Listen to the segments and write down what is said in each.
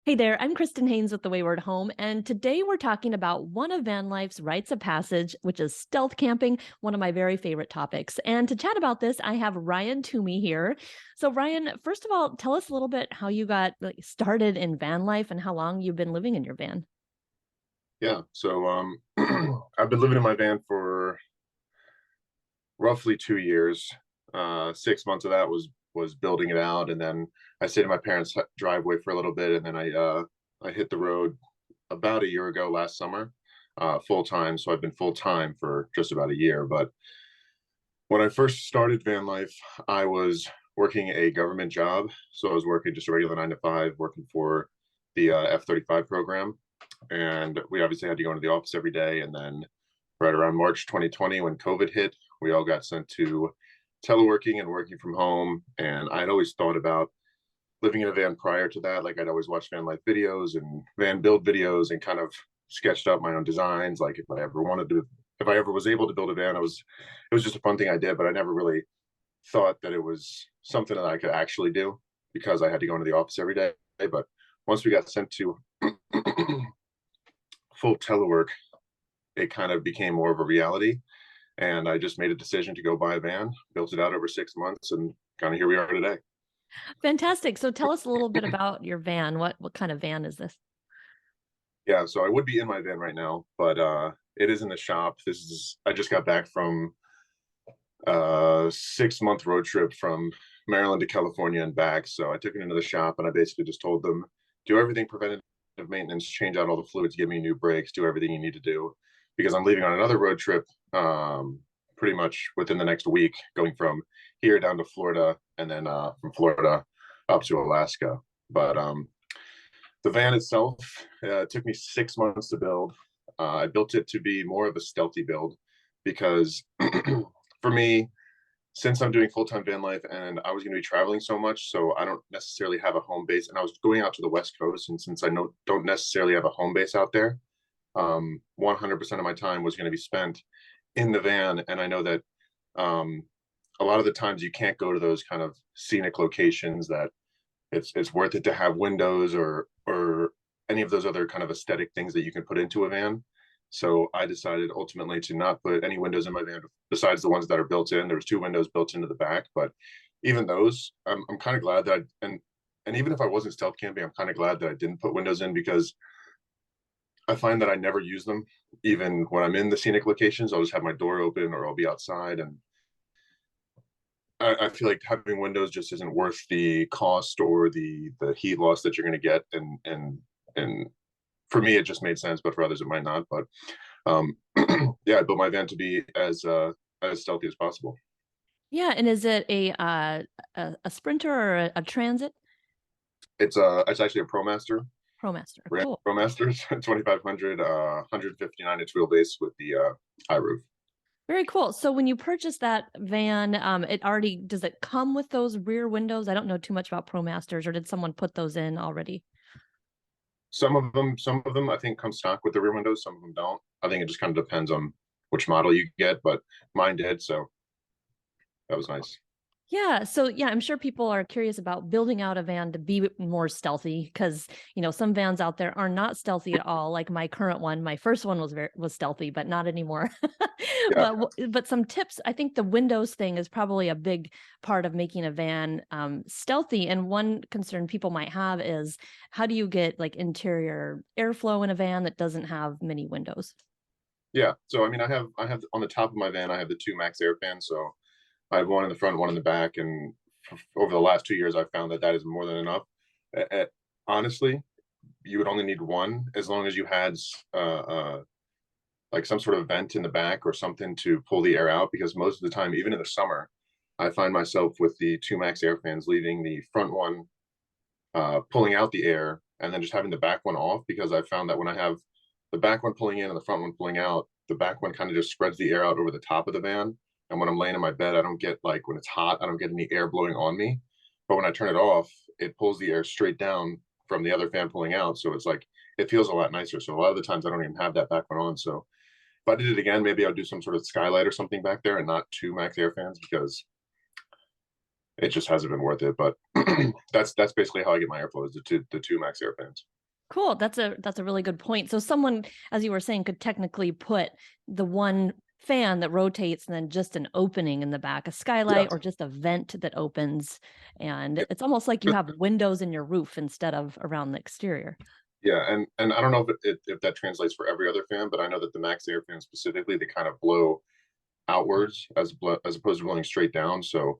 Hey there, I'm Kristen Haynes with the Wayward Home, and today we're talking about one of van life's rites of passage, which is stealth camping, one of my very favorite topics. And to chat about this, I have Ryan Twomey here. So, Ryan, first of all, tell us a little bit how you got started in van life and how long you've been living in your van. Yeah, so I've been living in my van for roughly 2 years. 6 months of that was building it out, and then I stayed in my parents' driveway for a little bit, and then I hit the road about a year ago last summer, full time. So I've been full time for just about a year. But when I first started van life, I was working a government job, so I was working just a regular 9 to 5, working for the F-35 program, and we obviously had to go into the office every day. And then right around March 2020, when COVID hit, we all got sent to teleworking and working from home. And I'd always thought about living in a van prior to that. Like, I'd always watched van life videos and van build videos and kind of sketched up my own designs. Like, if I ever was able to build a van, it was just a fun thing I did, but I never really thought that it was something that I could actually do because I had to go into the office every day. But once we got sent to full telework, it kind of became more of a reality. And I just made a decision to go buy a van, built it out over 6 months, and kind of here we are today. Fantastic. So, tell us a little bit about your van. What kind of van is this? Yeah, so I would be in my van right now, but it is in the shop. I just got back from a 6 month road trip from Maryland to California and back. So I took it into the shop and I basically just told them, do everything preventative maintenance, change out all the fluids, give me new brakes, do everything you need to do, because I'm leaving on another road trip pretty much within the next week, going from here down to Florida, and then from Florida up to Alaska. But the van itself took me 6 months to build. I built it to be more of a stealthy build because for me, since I'm doing full-time van life and I was going to be traveling so much, so I don't necessarily have a home base, and I was going out to the West Coast, and since I don't necessarily have a home base out there, 100% of my time was going to be spent in the van. And I know that a lot of the times you can't go to those kind of scenic locations that it's worth it to have windows or any of those other kind of aesthetic things that you can put into a van. So I decided ultimately to not put any windows in my van besides the ones that are built in. There's 2 windows built into the back, but even those, I'm kind of glad that and even if I wasn't stealth camping, I'm kind of glad that I didn't put windows in, because I find that I never use them. Even when I'm in the scenic locations, I'll just have my door open or I'll be outside, and I feel like having windows just isn't worth the cost or the heat loss that you're going to get. And for me, it just made sense, but for others, it might not. But yeah, I built my van to be as stealthy as possible. Yeah, and is it a Sprinter or a Transit? It's actually a ProMaster, ProMaster. Ram Cool. ProMasters, 2500, 159-inch wheelbase with the high roof. Very cool. So when you purchased that van, does it come with those rear windows? I don't know too much about ProMasters, or did someone put those in already? Some of them I think come stock with the rear windows. Some of them don't. I think it just kind of depends on which model you get, but mine did, so that was nice. Yeah. So yeah, I'm sure people are curious about building out a van to be more stealthy because some vans out there are not stealthy at all. Like my current one, my first one was stealthy, but not anymore. Yeah, But some tips. I think the windows thing is probably a big part of making a van stealthy. And one concern people might have is how do you get like interior airflow in a van that doesn't have many windows? yeah. So I mean, I have on the top of my van, I have the two max air fans. So I have one in the front, one in the back, and over the last 2 years, I've found that that is more than enough. Honestly, you would only need one as long as you had like some sort of vent in the back or something to pull the air out. Because most of the time, even in the summer, I find myself with the two max air fans leaving the front one pulling out the air, and then just having the back one off, because I found that when I have the back one pulling in and the front one pulling out, the back one kind of just spreads the air out over the top of the van. And when I'm laying in my bed, I don't get, like, when it's hot, I don't get any air blowing on me. But when I turn it off, it pulls the air straight down from the other fan pulling out. So it's like, it feels a lot nicer. So a lot of the times I don't even have that back one on. So if I did it again, maybe I'd do some sort of skylight or something back there and not two max air fans, because it just hasn't been worth it. But that's basically how I get my airflow, is the two max air fans. Cool. That's a really good point. So someone, as you were saying, could technically put the one fan that rotates and then just an opening in the back, a Yeah. skylight or just a vent that opens. And Yeah. it's almost like you have windows in your roof instead of around the exterior. Yeah, and I don't know if that translates for every other fan, but I know that the Max Air fans specifically, they kind of blow outwards as opposed to blowing straight down. So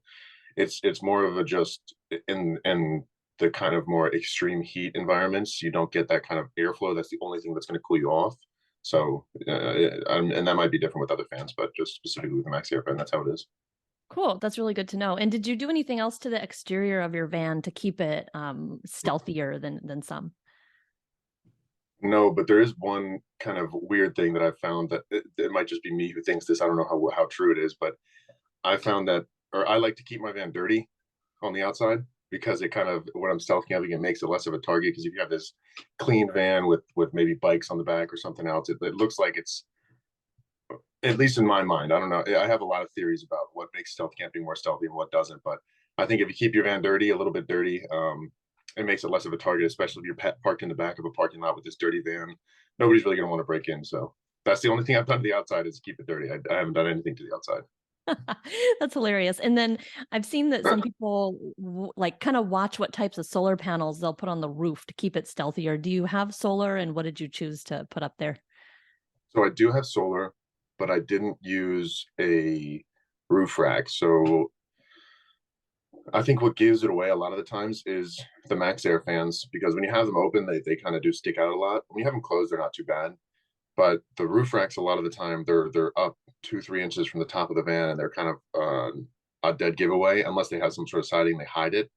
it's more of a just in the kind of more extreme heat environments, you don't get that kind of airflow. That's the only thing that's going to cool you off. So and that might be different with other fans, but just specifically with the Max Air fan, that's how it is. Cool. That's really good to know. And did you do anything else to the exterior of your van to keep it stealthier than some? No, but there is one kind of weird thing that I've found that it might just be me who thinks this. I don't know how true it is, but I found that, or I like to keep my van dirty on the outside because it kind of, when I'm stealth camping, it makes it less of a target. Because if you have this clean van with maybe bikes on the back or something else, it looks like it's, at least in my mind, I don't know. I have a lot of theories about what makes stealth camping more stealthy and what doesn't. But I think if you keep your van dirty, a little bit dirty, it makes it less of a target, especially if you're parked in the back of a parking lot with this dirty van. Nobody's really going to want to break in. So that's the only thing I've done to the outside is keep it dirty. I haven't done anything to the outside. That's hilarious. And then I've seen that some people like kind of watch what types of solar panels they'll put on the roof to keep it stealthier. Do you have solar and what did you choose to put up there? So I do have solar, but I didn't use a roof rack. So I think what gives it away a lot of the times is the Max Air fans, because when you have them open, they kind of do stick out a lot. When you have them closed, they're not too bad. But the roof racks, a lot of the time, they're up 2-3 inches from the top of the van, and they're kind of a dead giveaway unless they have some sort of siding, they hide it.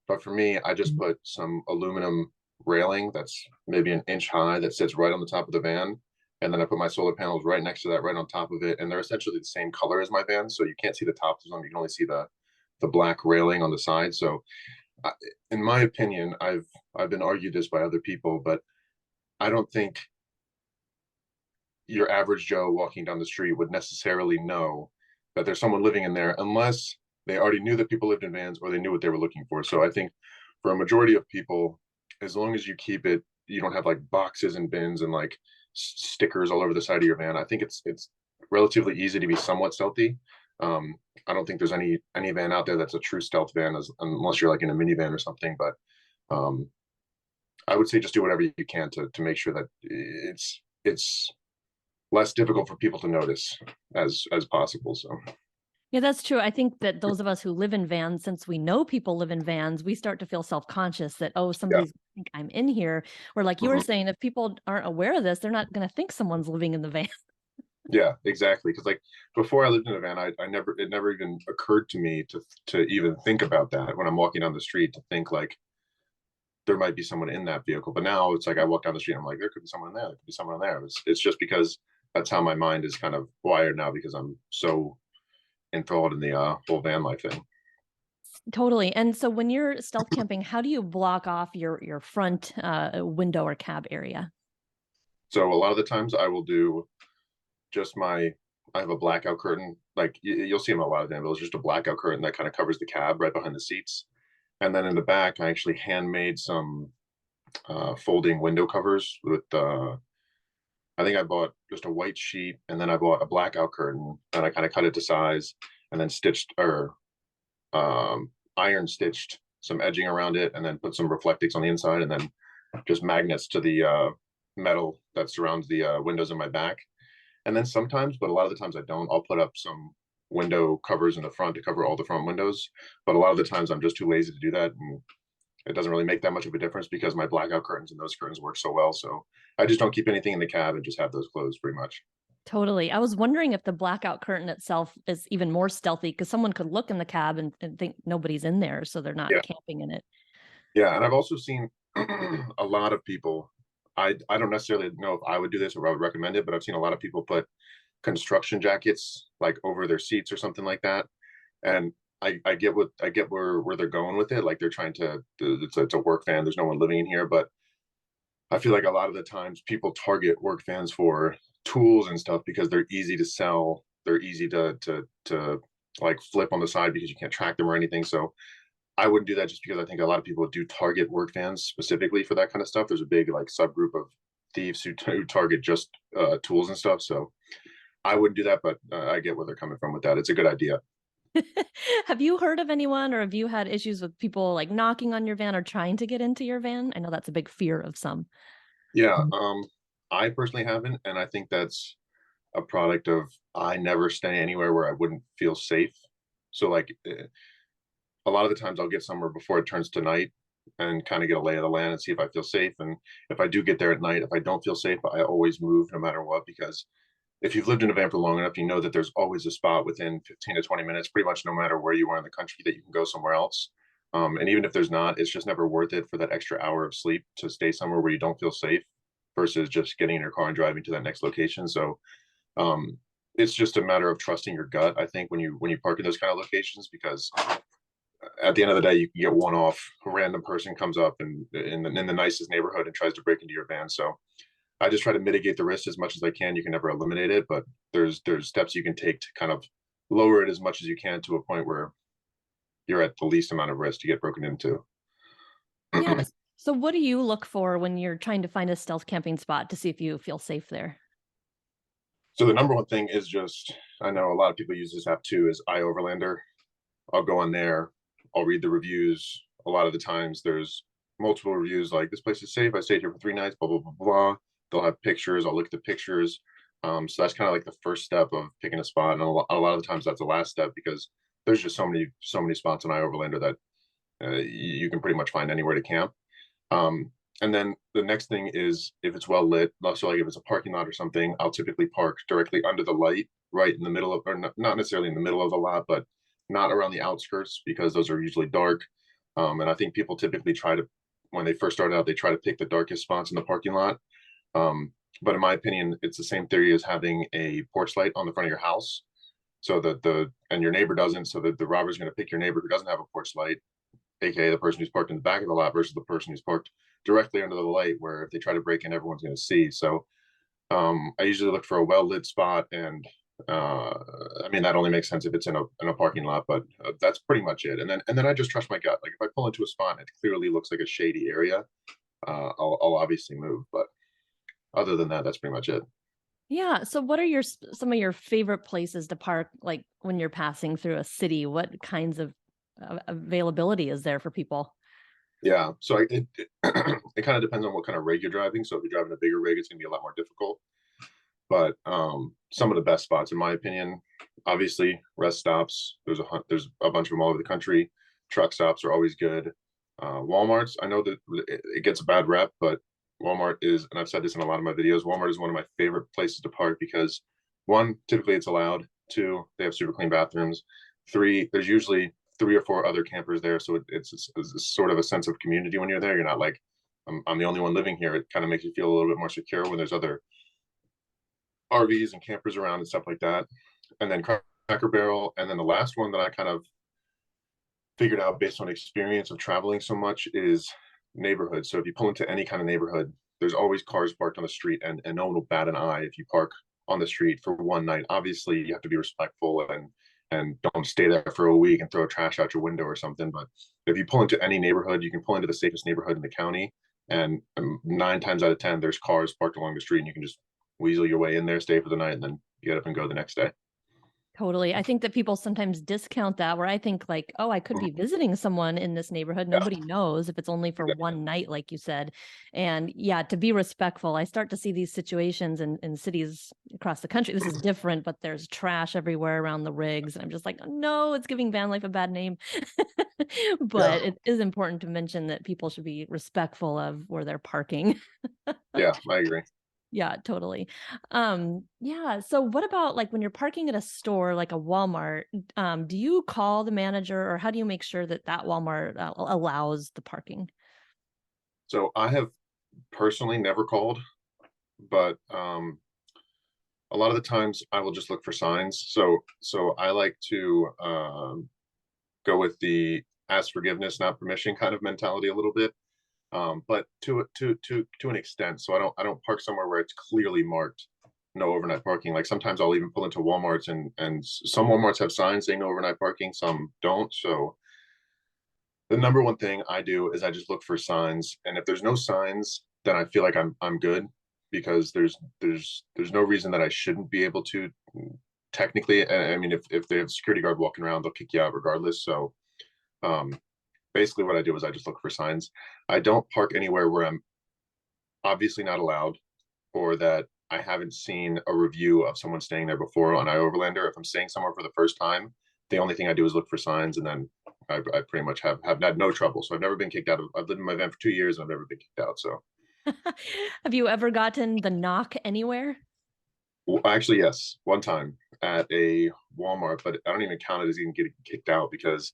But for me, I just put some aluminum railing that's maybe an inch high that sits right on the top of the van. And then I put my solar panels right next to that, right on top of it. And they're essentially the same color as my van. So you can't see the tops of them. You can only see the black railing on the side. So in my opinion, I've been argued this by other people, but I don't think your average Joe walking down the street would necessarily know that there's someone living in there unless they already knew that people lived in vans or they knew what they were looking for. So I think for a majority of people, as long as you keep it, you don't have like boxes and bins and like stickers all over the side of your van. I think it's relatively easy to be somewhat stealthy. I don't think there's any van out there that's a true stealth van, unless you're like in a minivan or something. But I would say just do whatever you can to make sure that it's less difficult for people to notice as possible. So Yeah, that's true. I think that those of us who live in vans, since we know people live in vans, we start to feel self-conscious that, oh, yeah. somebody's gonna think I'm in here. Or like you were Mhm. saying, if people aren't aware of this, they're not going to think someone's living in the van. Yeah, exactly. Because like before I lived in a van, it never even occurred to me to even think about that when I'm walking down the street, to think like there might be someone in that vehicle. But now it's like I walk down the street, I'm like, there could be someone in there. There could be someone in there. It's just because that's how my mind is kind of wired now, because I'm so enthralled in the whole van life thing. Totally. And so when you're stealth camping, how do you block off your front window or cab area? So a lot of the times I will do just I have a blackout curtain. Like you'll see them in a lot of van bills, just a blackout curtain that kind of covers the cab right behind the seats. And then in the back, I actually handmade some folding window covers with I think I bought just a white sheet, and then I bought a blackout curtain, and I kind of cut it to size, and then stitched or iron stitched some edging around it, and then put some reflectix on the inside, and then just magnets to the metal that surrounds the windows in my back. And then sometimes, but a lot of the times I don't, I'll put up some window covers in the front to cover all the front windows. But a lot of the times I'm just too lazy to do that. And it doesn't really make that much of a difference because my blackout curtains and those curtains work so well. So I just don't keep anything in the cab and just have those closed pretty much. Totally. I was wondering if the blackout curtain itself is even more stealthy because someone could look in the cab and think nobody's in there, so they're not Yeah. camping in it. Yeah. And I've also seen a lot of people, I don't necessarily know if I would do this or I would recommend it, but I've seen a lot of people put construction jackets like over their seats or something like that. And I get where they're going with it. Like they're trying to, it's a work van. There's no one living in here, but I feel like a lot of the times people target work vans for tools and stuff because they're easy to sell. They're easy to like flip on the side because you can't track them or anything. So I wouldn't do that just because I think a lot of people do target work vans specifically for that kind of stuff. There's a big like subgroup of thieves who target just tools and stuff. So I wouldn't do that, but I get where they're coming from with that. It's a good idea. Have you heard of anyone, or have you had issues with people like knocking on your van or trying to get into your van? I know that's a big fear of some. Yeah, I personally haven't, and I think that's a product of I never stay anywhere where I wouldn't feel safe. So like a lot of the times I'll get somewhere before it turns to night and kind of get a lay of the land and see if I feel safe. And if I do get there at night, if I don't feel safe, I always move no matter what, because if you've lived in a van for long enough, you know that there's always a spot within 15 to 20 minutes, pretty much no matter where you are in the country, that you can go somewhere else. And even if there's not, it's just never worth it for that extra hour of sleep to stay somewhere where you don't feel safe versus just getting in your car and driving to that next location. So it's just a matter of trusting your gut, I think, when you park in those kind of locations, because at the end of the day, you can get one off. A random person comes up and in the nicest neighborhood and tries to break into your van. So I just try to mitigate the risk as much as I can. You can never eliminate it, but there's steps you can take to kind of lower it as much as you can to a point where you're at the least amount of risk to get broken into. Yes. So what do you look for when you're trying to find a stealth camping spot to see if you feel safe there? So the number one thing is just, I know a lot of people use this app too, is iOverlander. I'll go on there, I'll read the reviews. A lot of the times there's multiple reviews like, this place is safe, I stayed here for 3 nights, blah, blah, blah, blah. They'll have pictures, I'll look at the pictures. So that's kind of like the first step of picking a spot. And a lot of the times that's the last step, because there's just so many spots on iOverlander that you can pretty much find anywhere to camp. And then the next thing is if it's well lit. So like if it's a parking lot or something, I'll typically park directly under the light, right in the middle of, or not necessarily in the middle of the lot, but not around the outskirts, because those are usually dark. And I think people typically try to, when they first start out, they try to pick the darkest spots in the parking lot. But in my opinion, it's the same theory as having a porch light on the front of your house. So that and your neighbor doesn't, so that the robber's going to pick your neighbor who doesn't have a porch light, aka the person who's parked in the back of the lot, versus the person who's parked directly under the light, where if they try to break in, everyone's going to see. So I usually look for a well lit spot, and I mean that only makes sense if it's in a parking lot, but that's pretty much it. And then I just trust my gut. Like if I pull into a spot and it clearly looks like a shady area, I'll obviously move. But other than that, that's pretty much it. Yeah. So what are some of your favorite places to park, like when you're passing through a city? What kinds of availability is there for people? Yeah, so it kind of depends on what kind of rig you're driving. So if you're driving a bigger rig, it's gonna be a lot more difficult. But some of the best spots, in my opinion, obviously rest stops. There's a bunch of them all over the country. Truck stops are always good. Walmart's, I know that it gets a bad rep, but Walmart is, and I've said this in a lot of my videos, Walmart is one of my favorite places to park because one, typically it's allowed. Two, they have super clean bathrooms. Three, there's usually 3 or 4 other campers there, so it's sort of a sense of community when you're there. You're not like I'm the only one living here. It kind of makes you feel a little bit more secure when there's other RVs and campers around and stuff like that. And then Cracker Barrel, and then the last one that I kind of figured out based on experience of traveling so much is neighborhood. So if you pull into any kind of neighborhood, there's always cars parked on the street, and no one will bat an eye if you park on the street for one night. Obviously, you have to be respectful and don't stay there for a week and throw trash out your window or something. But if you pull into any neighborhood, you can pull into the safest neighborhood in the county, and 9 times out of 10, there's cars parked along the street, and you can just weasel your way in there, stay for the night, and then get up and go the next day. Totally. I think that people sometimes discount that, where I think like, oh, I could be visiting someone in this neighborhood. Yeah, Nobody knows if it's only for exactly. one night, like you said. And yeah, to be respectful, I start to see these situations in cities across the country. This is different, but there's trash everywhere around the rigs. And I'm just like, oh, no, it's giving van life a bad name. Yeah, But it is important to mention that people should be respectful of where they're parking. yeah, I agree. Yeah, totally. Yeah, so what about like when you're parking at a store like a Walmart, do you call the manager, or how do you make sure that that Walmart allows the parking? So I have personally never called, but a lot of the times I will just look for signs. So I like to go with the ask forgiveness, not permission kind of mentality a little bit. But to an extent. So I don't park somewhere where it's clearly marked no overnight parking. Like sometimes I'll even pull into Walmarts, and some Walmarts have signs saying no overnight parking, some don't. So The number one thing I do is I just look for signs, and if there's no signs, then I feel like I'm good, because there's no reason that I shouldn't be able to technically. I mean, if they have a security guard walking around, they'll kick you out regardless. So um, basically, what I do is I just look for signs. I don't park anywhere where I'm obviously not allowed, or that I haven't seen a review of someone staying there before on iOverlander. If I'm staying somewhere for the first time, the only thing I do is look for signs, and then I pretty much have had no trouble. So I've never been kicked out of. I've lived in my van for 2 years, and I've never been kicked out. So Have you ever gotten the knock anywhere? actually, yes, one time at a Walmart, but I don't even count it as even getting kicked out, because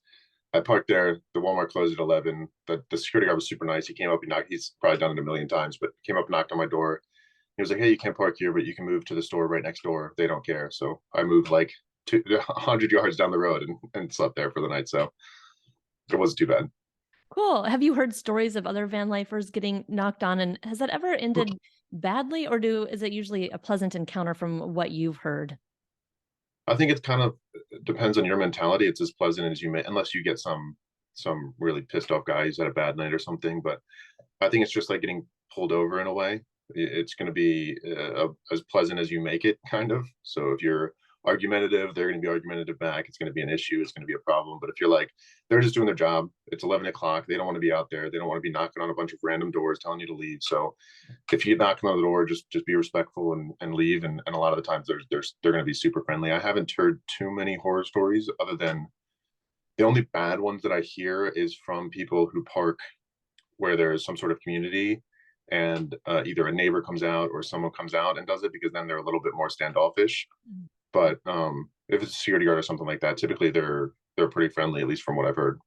I parked there. The Walmart closed at 11. The security guard was super nice. He came up and knocked. He's probably done it a million times, but came up and knocked on my door. He was like, "Hey, you can't park here, but you can move to the store right next door. They don't care." So I moved like 100 yards down the road and slept there for the night. So it wasn't too bad. Cool. Have you heard stories of other van lifers getting knocked on, and has that ever ended badly, or is it usually a pleasant encounter from what you've heard? I think it's kind of depends on your mentality. It's as pleasant as you may, unless you get some really pissed off guy who's had a bad night or something. But I think it's just like getting pulled over in a way. It's going to be as pleasant as you make it, kind of. So if you're argumentative, they're going to be argumentative back. It's going to be an issue. It's going to be a problem. But if you're like, they're just doing their job. It's 11 o'clock. They don't want to be out there. They don't want to be knocking on a bunch of random doors telling you to leave. So if you knock on the door, just be respectful and leave. And a lot of the times they're going to be super friendly. I haven't heard too many horror stories, other than the only bad ones that I hear is from people who park where there's some sort of community, and either a neighbor comes out or someone comes out and does it, because then they're a little bit more standoffish. But if it's a security guard or something like that, typically they're pretty friendly, at least from what I've heard.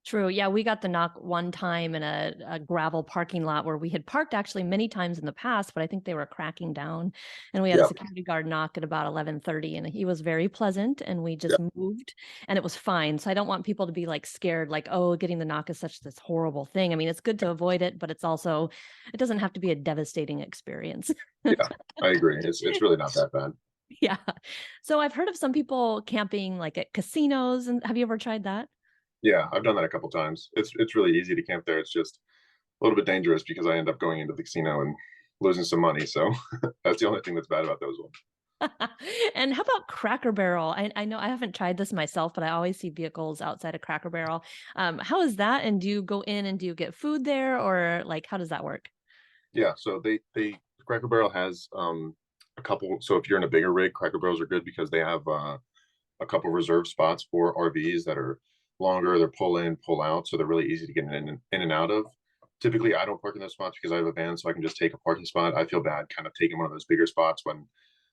True. Yeah, we got the knock one time in a gravel parking lot where we had parked actually many times in the past, but I think they were cracking down. And we had a Yeah, security guard knock at about 11:30, and he was very pleasant, and we yeah, just moved and it was fine. So I don't want people to be like scared, like, oh, getting the knock is such this horrible thing. I mean, it's good to avoid it, but it doesn't have to be a devastating experience. yeah. I agree. It's really not that bad. Yeah. So I've heard of some people camping like at casinos, and have you ever tried that? Yeah, I've done that a couple times. It's really easy to camp there. It's just a little bit dangerous, because I end up going into the casino and losing some money. So that's the only thing that's bad about those ones. And how about Cracker Barrel? I know I haven't tried this myself, but I always see vehicles outside of Cracker Barrel. How is that? And do you go in and do you get food there, or like how does that work? Yeah, so they Cracker Barrel has a couple. So if you're in a bigger rig, Cracker Barrels are good, because they have a couple reserve spots for RVs that are longer. They're pull in, pull out, so they're really easy to get in and out of. Typically, I don't park in those spots because I have a van, so I can just take a parking spot. I feel bad kind of taking one of those bigger spots when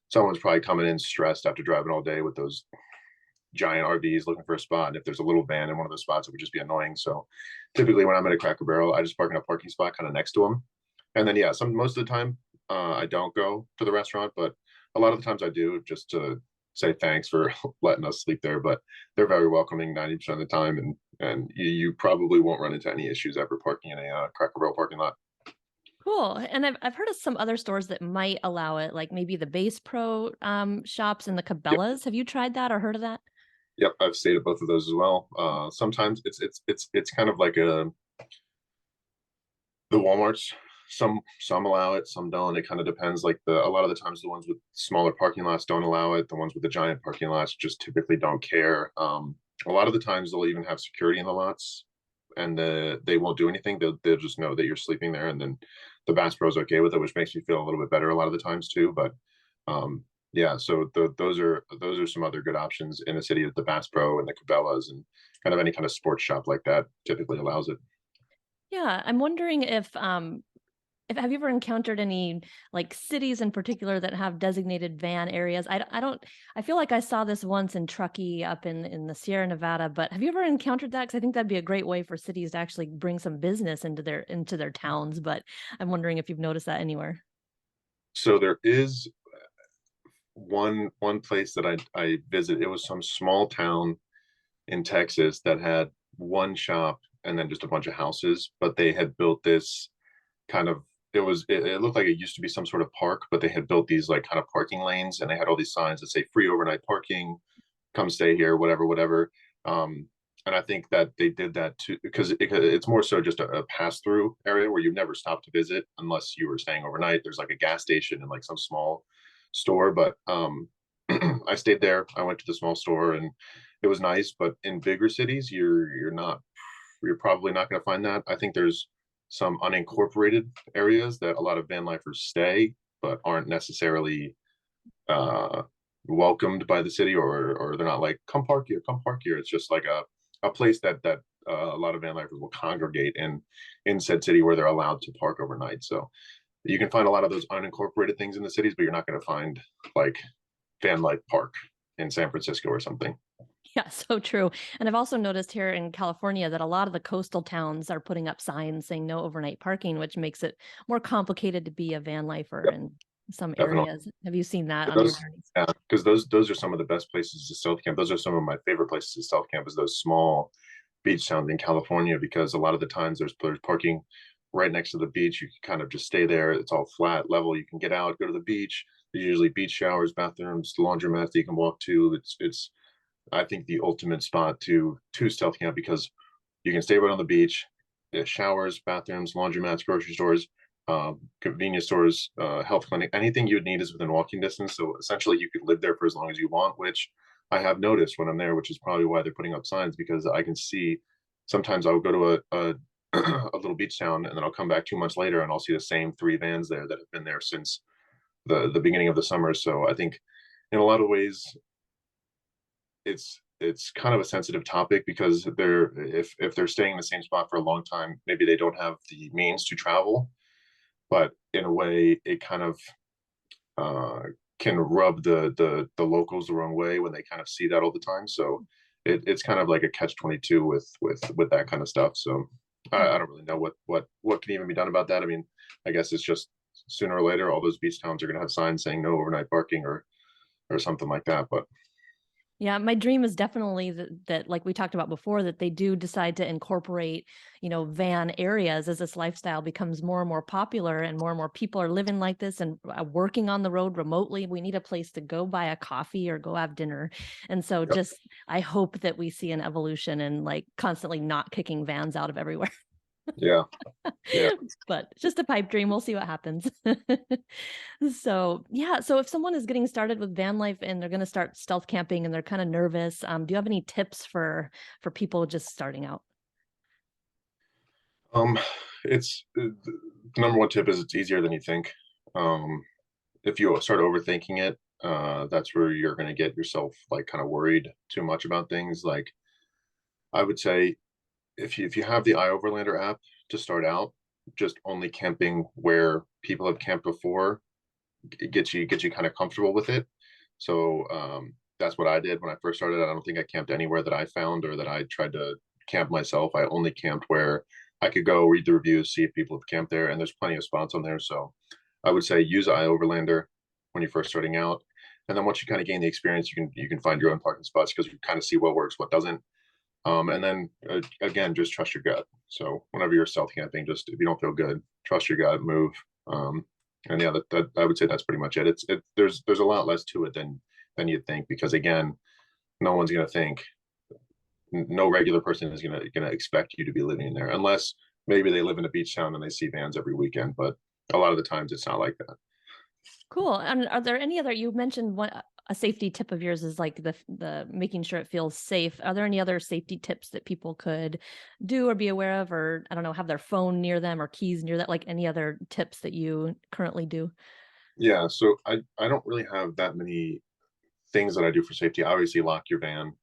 someone's probably coming in stressed after driving all day with those giant RVs looking for a spot. And if there's a little van in one of those spots, it would just be annoying. So typically, when I'm at a Cracker Barrel, I just park in a parking spot kind of next to them. And then, yeah, most of the time, I don't go to the restaurant, but a lot of the times I do, just to say thanks for letting us sleep there. But they're very welcoming 90% of the time, and you probably won't run into any issues ever parking in a Cracker Barrel parking lot. Cool. And I've heard of some other stores that might allow it, like maybe the Base Pro shops and the Yep, Cabela's. Have you tried that or heard of that? yep, I've stayed at both of those as well. Sometimes it's kind of like the Walmarts. Some allow it, some don't. It kind of depends. Like a lot of the times, the ones with smaller parking lots don't allow it. The ones with the giant parking lots just typically don't care. A lot of the times, they'll even have security in the lots, and they won't do anything. They'll just know that you're sleeping there, and then the Bass Pro's okay with it, which makes me feel a little bit better a lot of the times too. But yeah, so those are some other good options in the city. The Bass Pro and the Cabela's, and kind of any kind of sports shop like that typically allows it. Yeah, I'm wondering if have you ever encountered any like cities in particular that have designated van areas? I don't I feel like I saw this once in Truckee up in the Sierra Nevada, but have you ever encountered that? Because I think that'd be a great way for cities to actually bring some business into their towns. But I'm wondering if you've noticed that anywhere. So there is one place that I visit. It was some small town in Texas that had one shop and then just a bunch of houses, but they had built this kind of it looked like it used to be some sort of park, but they had built these like kind of parking lanes, and they had all these signs that say free overnight parking, come stay here, whatever, whatever. And I think that they did that too because it's more so just a pass through area where you never stop to visit unless you were staying overnight. There's like a gas station and like some small store, but I stayed there. I went to the small store and it was nice. But in bigger cities, you're probably not going to find that. I think there's some unincorporated areas that a lot of van lifers stay, but aren't necessarily uh, welcomed by the city, or they're not like come park here, come park here. It's just like a place that a lot of van lifers will congregate in said city where they're allowed to park overnight. So you can find a lot of those unincorporated things in the cities, but you're not going to find like Van Life Park in San Francisco or something. Yeah, so true. And I've also noticed here in California that a lot of the coastal towns are putting up signs saying no overnight parking, which makes it more complicated to be a van lifer Yep, in some definitely. areas. Have you seen that on your Those, journeys? yeah, because those are some of the best places to stealth camp. Those are some of my favorite places to stealth camp. Is those small beach towns in California because a lot of the times there's parking right next to the beach. You can kind of just stay there. It's all flat level. You can get out, go to the beach. There's usually beach showers, bathrooms, laundromats that you can walk to. It's I think the ultimate spot to stealth camp because you can stay right on the beach. Showers, bathrooms, laundromats, grocery stores, convenience stores, health clinic, anything you would need is within walking distance. So essentially, you could live there for as long as you want, which I have noticed when I'm there, which is probably why they're putting up signs because I can see. Sometimes I'll go to a a little beach town and then I'll come back 2 months later and I'll see the same three vans there that have been there since the beginning of the summer. So I think in a lot of ways it's kind of a sensitive topic because if they're staying in the same spot for a long time, maybe they don't have the means to travel. But in a way, it kind of uh, can rub the locals the wrong way when they kind of see that all the time. So it's kind of like a catch 22 with that kind of stuff. So I don't really know what can even be done about that. I mean, I guess it's just sooner or later all those beach towns are going to have signs saying no overnight parking or something like that. But Yeah, my dream is definitely that, like we talked about before, that they do decide to incorporate, van areas as this lifestyle becomes more and more popular and more people are living like this and working on the road remotely. We need a place to go buy a coffee or go have dinner. And so yep, just I hope that we see an evolution and like constantly not kicking vans out of everywhere. yeah, yeah. But just a pipe dream. We'll see what happens. So, yeah. So, if someone is getting started with van life and they're going to start stealth camping and they're kind of nervous, do you have any tips for people just starting out? Um, it's the number one tip is it's easier than you think. Um, if you start overthinking it, that's where you're going to get yourself like kind of worried too much about things. Like I would say, if you have the iOverlander app to start out, just only camping where people have camped before gets you kind of comfortable with it. So that's what I did when I first started. I don't think I camped anywhere that I found or that I tried to camp myself. I only camped where I could go read the reviews, see if people have camped there, and there's plenty of spots on there. So I would say use iOverlander when you're first starting out, and then once you kind of gain the experience, you can find your own parking spots because you kind of see what works, what doesn't. And then again, just trust your gut. So whenever you're stealth camping, just if you don't feel good, trust your gut, move. Um, and yeah, that I would say that's pretty much it. There's a lot less to it than you'd think because again, no one's gonna think, no regular person is gonna expect you to be living in there unless maybe they live in a beach town and they see vans every weekend. But a lot of the times it's not like that. Cool. And are there any other? You mentioned one a safety tip of yours is like the making sure it feels safe. Are there any other safety tips that people could do or be aware of, or I don't know, have their phone near them or keys near that? Like any other tips that you currently do? Yeah, so I don't really have that many things that I do for safety. Obviously, lock your van.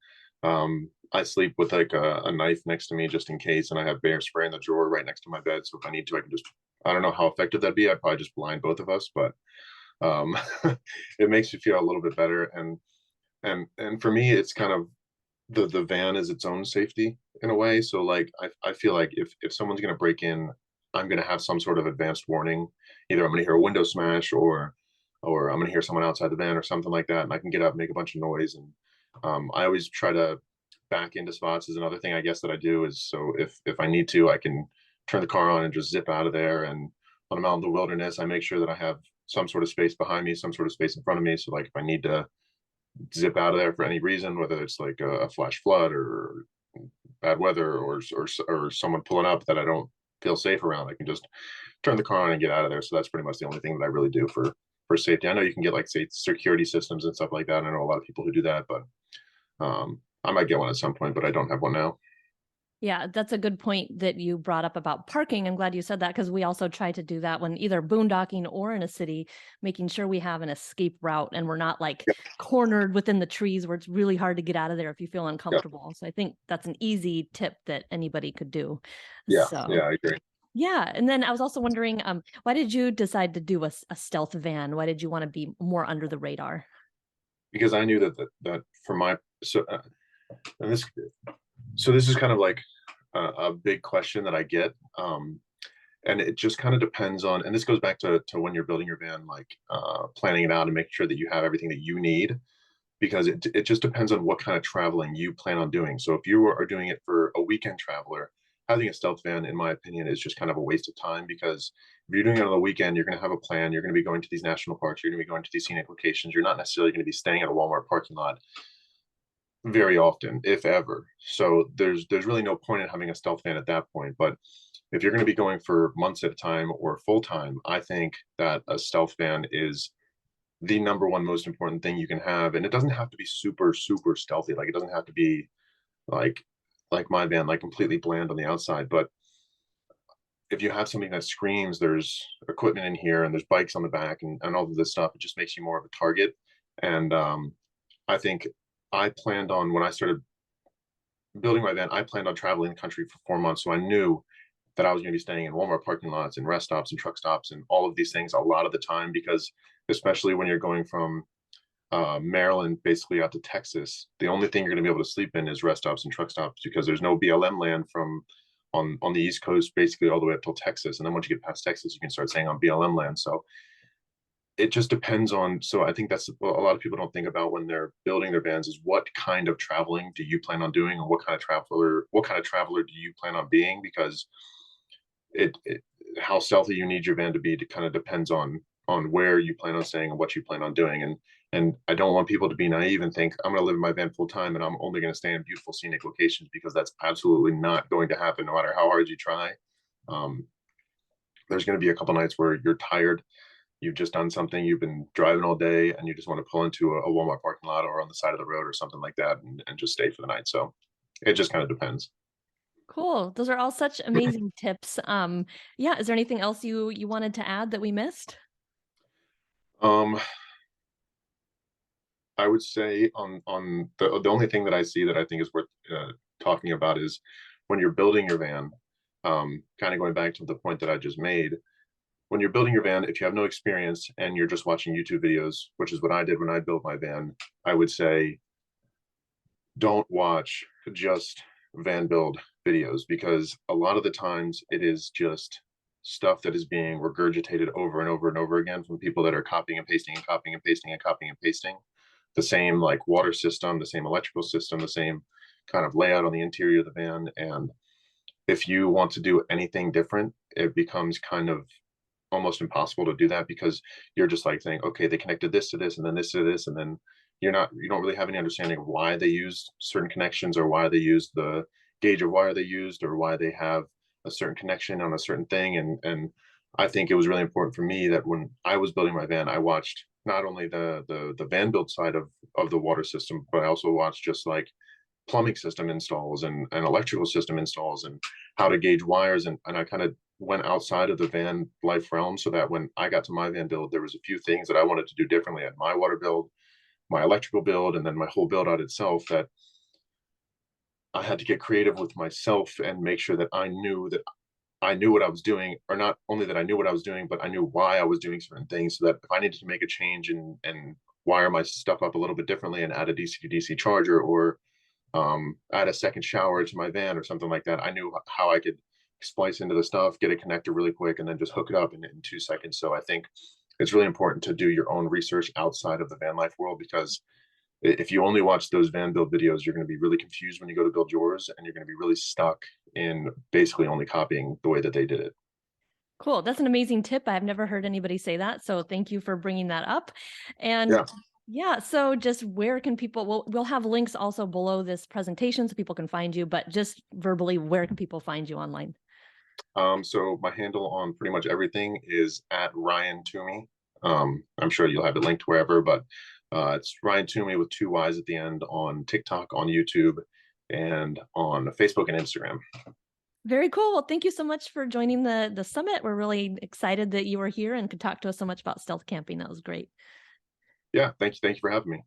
I sleep with like a knife next to me just in case, and I have bear spray in the drawer right next to my bed. So if I need to, I can just. I don't know how effective that'd be. I'd probably just blind both of us, but um, it makes you feel a little bit better. And for me, it's kind of the van is its own safety in a way. So like I feel like if someone's gonna break in, I'm gonna have some sort of advanced warning. Either I'm gonna hear a window smash or I'm gonna hear someone outside the van or something like that, and I can get up, make a bunch of noise. And I always try to back into spots is another thing I guess that I do is so if I need to, I can turn the car on and just zip out of there. And when I'm out in the wilderness, I make sure that I have some sort of space behind me, some sort of space in front of me. So like if I need to zip out of there for any reason, whether it's like a flash flood or bad weather or someone pulling up that I don't feel safe around. I can just turn the car on and get out of there. So that's pretty much the only thing that I really do for safety. I know you can get like say security systems and stuff like that. I know a lot of people who do that, but I might get one at some point, but I don't have one now. Yeah, that's a good point that you brought up about parking. I'm glad you said that because we also try to do that when either boondocking or in a city, making sure we have an escape route and we're not like Yeah, cornered within the trees where it's really hard to get out of there if you feel yeah, uncomfortable. So I think that's an easy tip that anybody could do. yeah, So yeah. I agree. yeah, and then I was also wondering, why did you decide to do a stealth van? Why did you want to be more under the radar? Because I knew that for my and this so this is kind of like a big question that I get. And it just kind of depends on, and this goes back to when you're building your van, like planning it out and making sure that you have everything that you need, because it just depends on what kind of traveling you plan on doing. So if you are doing it for a weekend traveler, having a stealth van, in my opinion, is just kind of a waste of time, because if you're doing it on the weekend, you're going to have a plan. You're going to be going to these national parks. You're going to be going to these scenic locations. You're not necessarily going to be staying at a Walmart parking lot very often, if ever. So there's really no point in having a stealth van at that point. But if you're going to be going for months at a time or full time, I think that a stealth van is the number one most important thing you can have. And it doesn't have to be super, super stealthy. Like it doesn't have to be like my van, like completely bland on the outside. But if you have something that screams, there's equipment in here and there's bikes on the back and all of this stuff, it just makes you more of a target. And I think I planned on, when I started building my van, I planned on traveling the country for 4 months. So I knew that I was going to be staying in Walmart parking lots and rest stops and truck stops and all of these things a lot of the time, because especially when you're going from Maryland basically out to Texas, the only thing you're going to be able to sleep in is rest stops and truck stops, because there's no BLM land from on the East Coast basically all the way up till Texas. And then once you get past Texas, you can start staying on BLM land. So it just depends on, so I think that's what a lot of people don't think about when they're building their vans, is what kind of traveling do you plan on doing, and what kind of traveler do you plan on being? Because it how stealthy you need your van to be to kind of depends on where you plan on staying and what you plan on doing. And I don't want people to be naive and think I'm going to live in my van full time and I'm only going to stay in beautiful scenic locations, because that's absolutely not going to happen no matter how hard you try. um, there's going to be a couple nights where you're tired, you've just done something, you've been driving all day, and you just want to pull into a Walmart parking lot or on the side of the road or something like that, and just stay for the night. So it just kind of depends. Cool. Those are all such amazing tips. Yeah, is there anything else you wanted to add that we missed? um, I would say on the only thing that I see that I think is worth talking about is when you're building your van. Kind of going back to the point that I just made, when you're building your van, if you have no experience and you're just watching YouTube videos, which is what I did when I built my van, I would say don't watch just van build videos, because a lot of the times it is just stuff that is being regurgitated over and over and over again from people that are copying and pasting and copying and pasting and copying and pasting the same like water system, the same electrical system, the same kind of layout on the interior of the van. And if you want to do anything different, it becomes kind of almost impossible to do that, because you're just like saying, okay, they connected this to this and then this to this, and then you don't really have any understanding of why they use certain connections, or why they use the gauge of wire they used, or why they have a certain connection on a certain thing. And I think it was really important for me that when I was building my van, I watched not only the van build side of the water system, but I also watched just like plumbing system installs and electrical system installs and how to gauge wires. And I kind of went outside of the van life realm, so that when I got to my van build, there was a few things that I wanted to do differently at my water build, my electrical build, and then my whole build out itself, that I had to get creative with myself and make sure that I knew what I was doing, or not only that I knew what I was doing, but I knew why I was doing certain things, so that if I needed to make a change and wire my stuff up a little bit differently and add a DC to DC charger, or add a second shower to my van or something like that, I knew how I could splice into the stuff, get a connector really quick, and then just hook it up in 2 seconds. So I think it's really important to do your own research outside of the van life world, because if you only watch those van build videos, you're going to be really confused when you go to build yours, and you're going to be really stuck in basically only copying the way that they did it. Cool. That's an amazing tip. I've never heard anybody say that. So thank you for bringing that up. And Yeah. Yeah. So just where can people, we'll have links also below this presentation so people can find you, but just verbally, where can people find you online? So my handle on pretty much everything is at Ryan Twomey. I'm sure you'll have it linked wherever, but it's Ryan Twomey with two Y's at the end on TikTok, on YouTube, and on Facebook and Instagram. Very cool. Well, thank you so much for joining the summit. We're really excited that you were here and could talk to us so much about stealth camping. That was great. Yeah, thank you for having me.